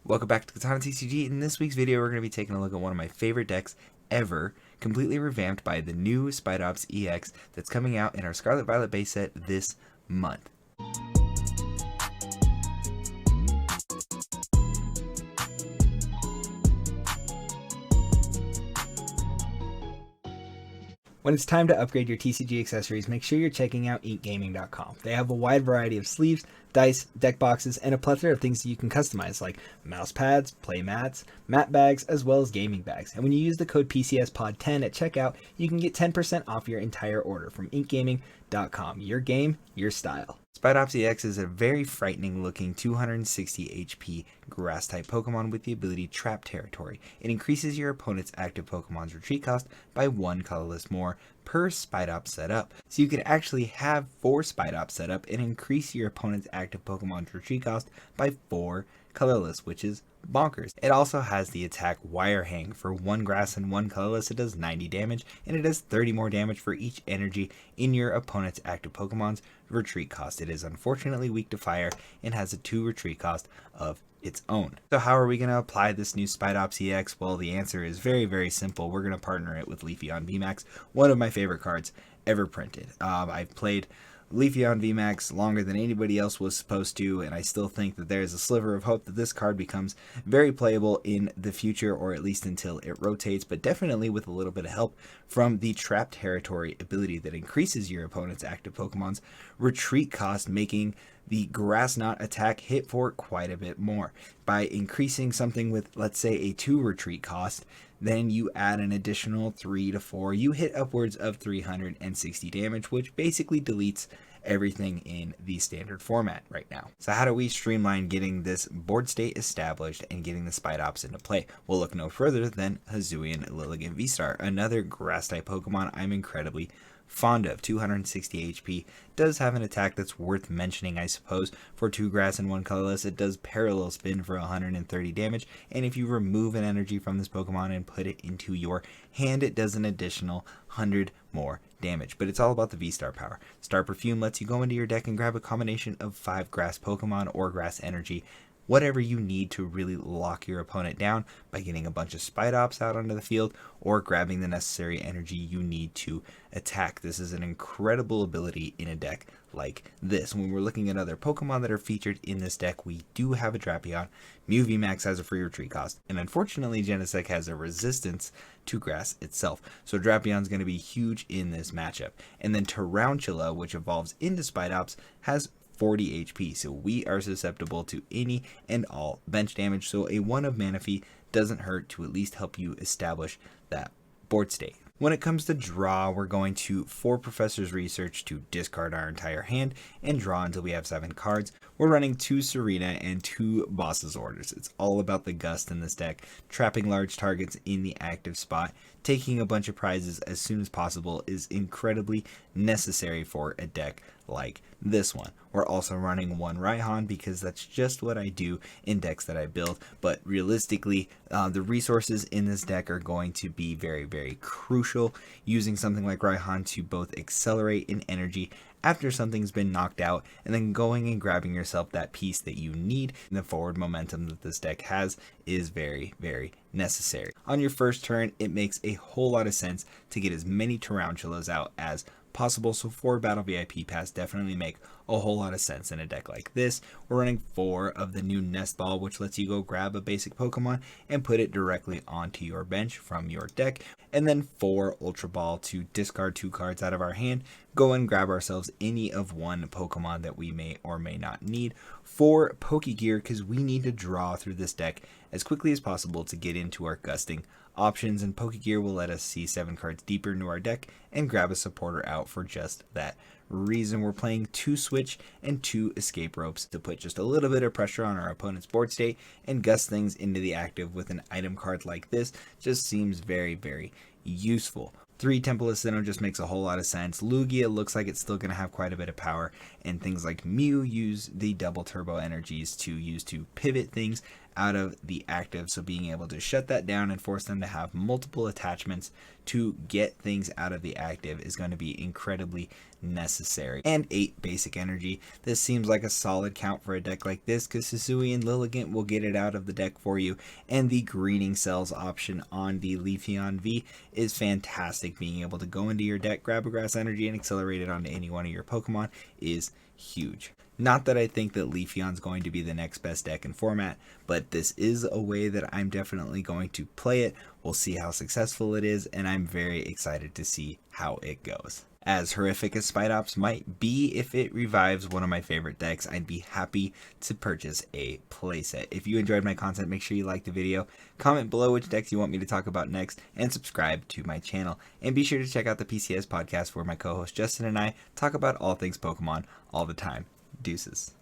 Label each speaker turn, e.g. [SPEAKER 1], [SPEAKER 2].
[SPEAKER 1] Welcome back to Katana TCG. In this week's video, we're going to be taking a look at one of my favorite decks ever, completely revamped by the new Spidops EX that's coming out in our Scarlet Violet base set this month. When it's time to upgrade your TCG accessories, make sure you're checking out inkgaming.com. They have a wide variety of sleeves, dice, deck boxes, and a plethora of things that you can customize like mouse pads, play mats, mat bags, as well as gaming bags. And when you use the code PCSPOD10 at checkout, you can get 10% off your entire order from inkgaming.com. Your game, your style. Spidops EX is a very frightening looking 260 HP grass type Pokemon with the ability Trap Territory. It increases your opponent's active Pokemon's retreat cost by 1 colorless more per Spidops setup. So you could actually have 4 Spidops set up and increase your opponent's active Pokemon's retreat cost by 4 colorless, which is bonkers. It also has the attack Wire Hang. For 1 grass and 1 colorless, it does 90 damage, and it does 30 more damage for each energy in your opponent's active Pokemon's retreat cost. It is unfortunately weak to fire and has a 2 retreat cost of its own. So how are we going to apply this new Spidops EX? Well, the answer is very, very simple. We're going to partner it with Leafeon VMAX, one of my favorite cards ever printed. I've played Leafeon VMAX longer than anybody else was supposed to, and I still think that there's a sliver of hope that this card becomes very playable in the future, or at least until it rotates, but definitely with a little bit of help from the Trap Territory ability that increases your opponent's active Pokemon's retreat cost, making the Grass Knot attack hit for quite a bit more. By increasing something with, let's say, a 2 retreat cost, then you add an additional 3 to 4, you hit upwards of 360 damage, which basically deletes everything in the standard format right now. So how do we streamline getting this board state established and getting the Spidops into play? We'll look no further than Hisuian Lilligant V-Star, another grass type Pokemon I'm incredibly fond of. 260 HP, does have an attack that's worth mentioning, I suppose. For 2 grass and 1 colorless, it does parallel spin for 130 damage, and if you remove an energy from this Pokemon and put it into your hand, it does an additional 100 more damage. But it's all about the V-Star power. Star Perfume lets you go into your deck and grab a combination of 5 grass Pokemon or grass energy, whatever you need to really lock your opponent down by getting a bunch of Spidops out onto the field or grabbing the necessary energy you need to attack. This is an incredible ability in a deck like this. When we're looking at other Pokemon that are featured in this deck, we do have a Drapion. Mew VMAX has a free retreat cost, and unfortunately Genesect has a resistance to grass itself. So Drapion's going to be huge in this matchup. And then Tarantula, which evolves into Spidops, has 40 HP, so we are susceptible to any and all bench damage, so a 1 of Manaphy doesn't hurt to at least help you establish that board state. When it comes to draw, we're going to 4 Professor's Research to discard our entire hand and draw until we have 7 cards. We're running 2 Serena and 2 Boss's Orders. It's all about the gust in this deck, trapping large targets in the active spot. Taking a bunch of prizes as soon as possible is incredibly necessary for a deck like this one. We're also running 1 Raihan because that's just what I do in decks that I build, but realistically the resources in this deck are going to be very, very crucial. Using something like Raihan to both accelerate in energy after something's been knocked out, and then going and grabbing yourself that piece that you need. The forward momentum that this deck has is very, very necessary. On your first turn, it makes a whole lot of sense to get as many Tarantulas out as possible, so 4 Battle VIP Pass definitely make a whole lot of sense in a deck like this. We're running 4 of the new Nest Ball, which lets you go grab a basic Pokemon and put it directly onto your bench from your deck, and then 4 Ultra Ball to discard 2 cards out of our hand, go and grab ourselves any of 1 Pokemon that we may or may not need. 4 Pokegear, because we need to draw through this deck as quickly as possible to get into our gusting options, and Pokegear will let us see 7 cards deeper into our deck and grab a supporter out for just that reason. We're playing 2 Switch and 2 Escape Ropes to put just a little bit of pressure on our opponent's board state and gust things into the active with an item card like this. Just seems very, very useful. 3 Temple of Sinnoh just makes a whole lot of sense. Lugia looks like it's still going to have quite a bit of power, and things like Mew use the double turbo energies to use to pivot things out of the active. So being able to shut that down and force them to have multiple attachments to get things out of the active is going to be incredibly necessary. And 8 basic energy. This seems like a solid count for a deck like this because Susui and Lilligant will get it out of the deck for you. And the greening cells option on the Leafeon V is fantastic. Being able to go into your deck, grab a grass energy, and accelerate it onto any one of your Pokemon is huge. Not that I think that Leafeon's going to be the next best deck in format, but this is a way that I'm definitely going to play it. We'll see how successful it is, and I'm very excited to see how it goes. As horrific as Spidops might be, if it revives one of my favorite decks, I'd be happy to purchase a playset. If you enjoyed my content, make sure you like the video, comment below which decks you want me to talk about next, and subscribe to my channel. And be sure to check out the PCS podcast where my co-host Justin and I talk about all things Pokemon all the time. Deuces.